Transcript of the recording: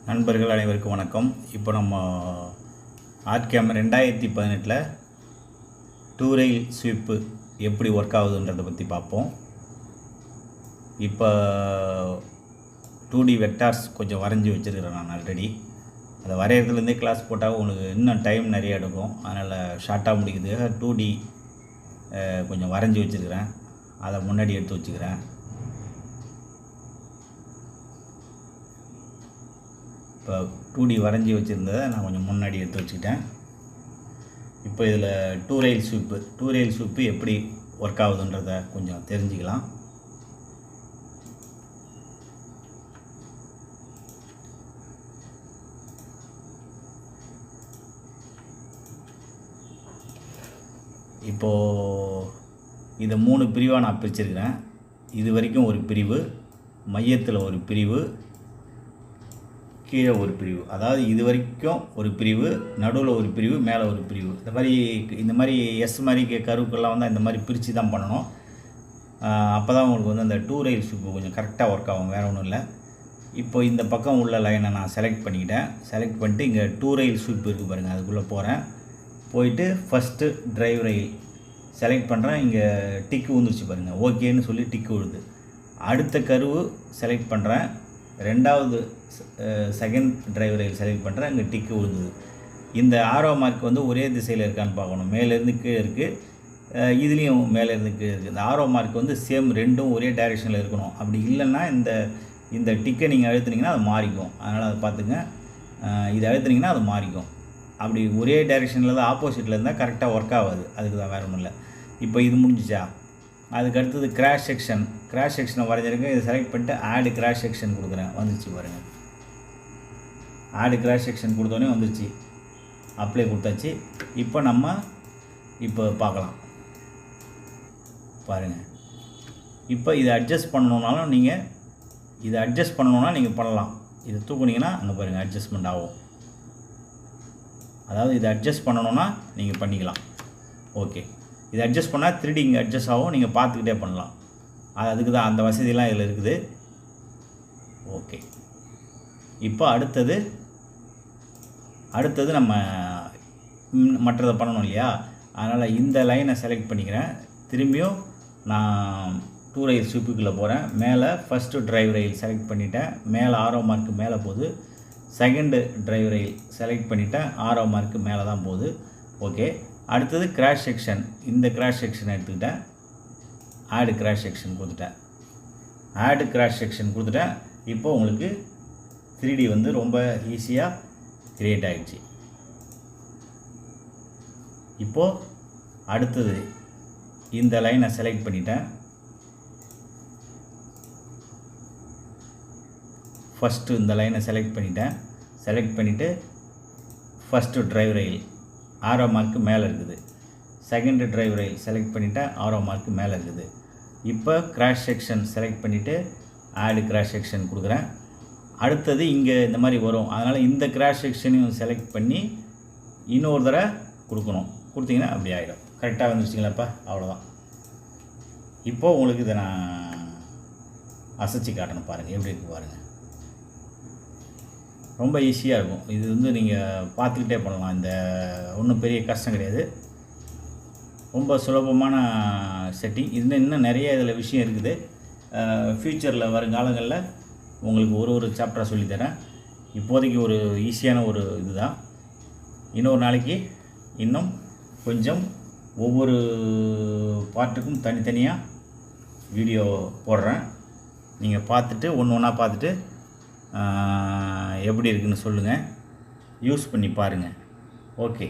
நண்பர்கள் அனைவருக்கும் வணக்கம். இப்போ நம்ம ஆர்கேம் 2018 டூ ரெயில் ஸ்வீப்பு எப்படி ஒர்க் ஆகுதுன்றதை பற்றி பார்ப்போம். இப்போ 2D வெக்டார்ஸ் கொஞ்சம் வரைஞ்சி வச்சுருக்கிறேன் நான் ஆல்ரெடி. அதை வரைகிறதுலேருந்தே கிளாஸ் போட்டால் உங்களுக்கு இன்னும் டைம் நிறைய எடுக்கும். அதனால் ஷார்ட்டாக முடிக்கிறதுக்காக 2D கொஞ்சம் வரைஞ்சி வச்சுருக்கிறேன். அதை முன்னாடி எடுத்து வச்சுக்கிறேன். இப்போ 2D வரைஞ்சி வச்சுருந்ததை நான் கொஞ்சம் முன்னாடி எடுத்து வச்சுக்கிட்டேன். இப்போ இதில் டூ ரெயில் ஸ்வீப்பு எப்படி ஒர்க் ஆகுதுன்றதை கொஞ்சம் தெரிஞ்சுக்கலாம். இப்போது இதை 3 பிரிவாக நான் பிரிச்சிருக்கிறேன். இது வரைக்கும் ஒரு பிரிவு, மையத்தில் ஒரு பிரிவு, கீழே ஒரு பிரிவு. அதாவது இது வரைக்கும் ஒரு பிரிவு, நடுவில் ஒரு பிரிவு, மேலே ஒரு பிரிவு. இந்த மாதிரி எஸ் மாதிரி கருவுக்கெல்லாம் வந்து இந்த மாதிரி பிரித்து தான் பண்ணணும். அப்போ தான் உங்களுக்கு வந்து அந்த டூ ரெயில் ஸ்வீப்பு கொஞ்சம் கரெக்டாக ஒர்க் ஆகும். வேறு ஒன்றும் இல்லை. இப்போ இந்த பக்கம் உள்ள லைனை நான் செலக்ட் பண்ணிவிட்டு இங்கே டூ ரெயில் ஸ்வீப் இருக்குது பாருங்கள், அதுக்குள்ளே போகிறேன். போயிட்டு ஃபஸ்ட்டு டிரைவ் ரெயில் செலக்ட் பண்ணுறேன். இங்கே டிக்கு விழுந்துருச்சு பாருங்கள், ஓகேன்னு சொல்லி டிக்கு விழுது. அடுத்த கருவு செலக்ட் பண்ணுறேன். ரெண்டாவது செகண்ட் டிரைவ் ரெயில் செலக்ட் பண்ணுறேன். இங்கே டிக்கு விழுந்தது. இந்த ஆரோ மார்க் வந்து ஒரே திசையில் இருக்கான்னு பார்க்கணும். மேலேருந்து கீழே இருக்குது, இதுலேயும் மேலேருந்து கீழே இருக்குது. இந்த ஆரோ மார்க் வந்து சேம், ரெண்டும் ஒரே டைரெக்ஷனில் இருக்கணும். அப்படி இல்லைன்னா இந்த டிக்கை நீங்கள் அழுத்துனீங்கன்னா அது மாறிக்கும். அதனால் அதை பார்த்துங்க. இதை அழுத்துனீங்கன்னா அது மாறிக்கும். அப்படி ஒரே டைரெக்ஷனில் தான் ஆப்போசிட்டில் இருந்தால் கரெக்டாக ஒர்க் ஆகாது. அதுக்கு தான், வேறு ஒன்றும் இல்லை. இப்போ இது முடிஞ்சிச்சா? அதுக்கு அடுத்தது கிராஷ் செக்ஷனை வரைஞ்சிருக்கேன். இதை செலக்ட் பண்ணிட்டு ஆடு கிராஷ் செக்ஷன் கொடுக்குறேன். வந்துச்சு பாருங்கள், ஆடு கிராஷ் செக்ஷன் கொடுத்தோன்னே வந்துருச்சு. அப்ளை கொடுத்தாச்சு. இப்போ நம்ம பார்க்கலாம் பாருங்கள். இப்போ இதை அட்ஜஸ்ட் பண்ணணுன்னாலும் நீங்கள் பண்ணலாம். இதை தூக்குனீங்கன்னா அங்கே பாருங்கள் அட்ஜஸ்ட்மெண்ட் ஆகும். அதாவது இதை அட்ஜஸ்ட் பண்ணணுன்னா நீங்கள் பண்ணிக்கலாம். ஓகே, இதை அட்ஜஸ்ட் பண்ணால் 3D இங்கே அட்ஜஸ்ட் ஆகும். நீங்கள் பார்த்துக்கிட்டே பண்ணலாம். அதுக்கு தான் அந்த வசதியெலாம் இதில் இருக்குது. ஓகே, இப்போ அடுத்தது நம்ம மற்றதை பண்ணணும் இல்லையா? அதனால் இந்த லைனை செலக்ட் பண்ணிக்கிறேன். திரும்பியும் நான் டூ ரெயில் ஸ்வீப்புக்குள்ளே போகிறேன். மேலே ஃபஸ்ட்டு டிரைவ் ரெயில் செலக்ட் பண்ணிட்டேன். மேலே ஆரோ மார்க்கு மேலே போகுது. செகண்டு டிரைவ் ரெயில் செலக்ட் பண்ணிட்டேன். ஆரோ மார்க்கு மேலே தான் போகுது. ஓகே, அடுத்தது கிராஷ் செக்ஷன். இந்த கிராஷ் செக்ஷன் எடுத்துக்கிட்டேன். ஆடு கிராஷ் செக்ஷன் கொடுத்துட்டேன். இப்போ உங்களுக்கு 3D வந்து ரொம்ப ஈஸியாக கிரியேட் ஆகிடுச்சு. இப்போது அடுத்தது இந்த லைனை செலக்ட் பண்ணிட்டேன். ஃபஸ்ட்டு இந்த லைனை செலக்ட் பண்ணிவிட்டு ஃபஸ்ட்டு டிரைவ் ரெயில் ஆரோ மார்க்கு மேலே இருக்குது. செகண்ட் டிரைவ் ரெயில் செலக்ட் பண்ணிவிட்டேன். ஆரோ மார்க்கு மேலே இருக்குது. இப்போ கிராஷ் செக்ஷன் செலக்ட் பண்ணிவிட்டு ஆடு கிராஷ் செக்ஷன் கொடுக்குறேன். அடுத்தது இங்கே இந்த மாதிரி வரும். அதனால் இந்த கிராஷ் செக்ஷனையும் செலக்ட் பண்ணி இன்னொரு தடவை கொடுத்தீங்கன்னா அப்படி ஆகிடும். கரெக்டாக வந்துருச்சிங்களாப்பா? அவ்வளோதான். இப்போது உங்களுக்கு இதை நான் அசைச்சி காட்டணும் பாருங்கள், எப்படி இருக்குது பாருங்கள். ரொம்ப ஈஸியாக இருக்கும். இது வந்து நீங்கள் பார்த்துக்கிட்டே பண்ணலாம். இந்த ஒன்றும் பெரிய கஷ்டம் கிடையாது. ரொம்ப சுலபமான செட்டிங். இன்னும் நிறைய இதில் விஷயம் இருக்குது. ஃப்யூச்சரில் வருங்காலங்களில் உங்களுக்கு ஒரு சாப்டராக சொல்லித்தரேன். இப்போதைக்கு ஒரு ஈஸியான ஒரு இதுதான். இன்னொரு நாளைக்கு இன்னும் கொஞ்சம் ஒவ்வொரு பார்ட்டுக்கும் தனித்தனியாக வீடியோ போடுறேன். நீங்கள் பார்த்துட்டு ஒன்று பார்த்துட்டு எப்படி இருக்குன்னு சொல்லுங்கள். யூஸ் பண்ணி பாருங்கள். ஓகே.